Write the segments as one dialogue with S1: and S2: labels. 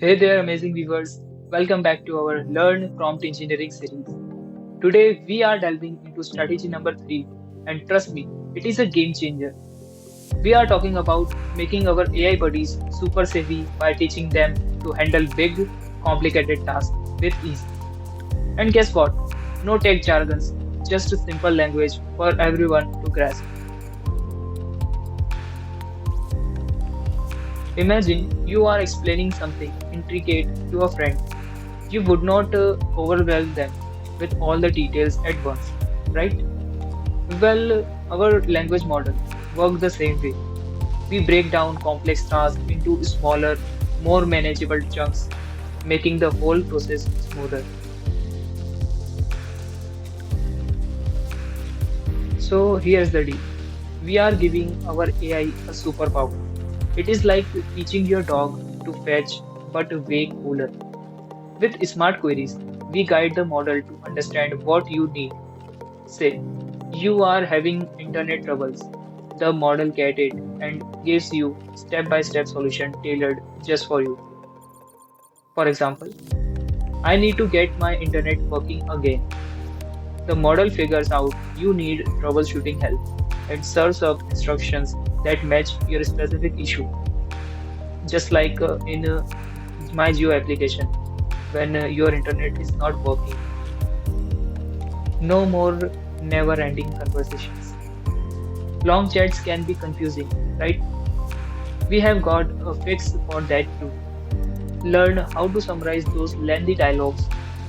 S1: Hey there, amazing viewers. Welcome back to our Learn Prompt Engineering series. Today, we are delving into strategy number 3, and trust me, it is a game changer. We are talking about making our AI buddies super savvy by teaching them to handle big, complicated tasks with ease. And guess what? No tech jargons, just a simple language for everyone to grasp. Imagine you are explaining something intricate to a friend. You would not overwhelm them with all the details at once, right? Well, our language model works the same way. We break down complex tasks into smaller, more manageable chunks, making the whole process smoother. So here's the deal. We are giving our AI a superpower. It is like teaching your dog to fetch, but way cooler. With smart queries, we guide the model to understand what you need. Say, you are having internet troubles. The model gets it and gives you step-by-step solution tailored just for you. For example, I need to get my internet working again. The model figures out you need troubleshooting help and serves up instructions that match your specific issue. Just like in my Geo application, when your internet is not working, no more never-ending conversations. Long chats can be confusing, right? We have got a fix for that too. Learn how to summarize those lengthy dialogues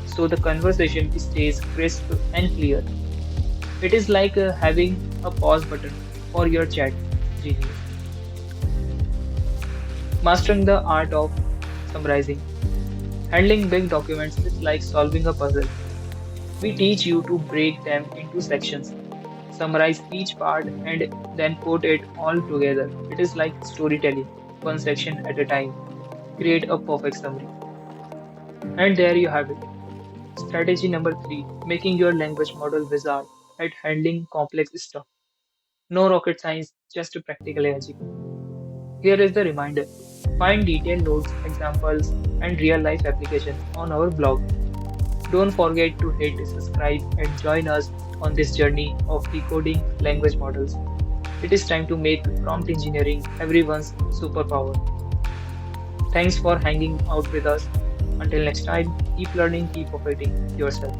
S1: so the conversation stays crisp and clear. It is like having a pause button for your chat. Genius. Mastering the art of summarizing. Handling big documents is like solving a puzzle. We teach you to break them into sections, summarize each part, and then put it all together. It is like storytelling, one section at a time. Create a perfect summary. And there you have it. Strategy number 3, making your language model wizard at handling complex stuff. No rocket science, just practical magic. Here is the reminder. Find detailed notes, examples, and real life application on our blog. Don't forget to hit subscribe and join us on this journey of decoding language models. It is time to make prompt engineering everyone's superpower. Thanks for hanging out with us. Until next time, keep learning, keep operating yourself.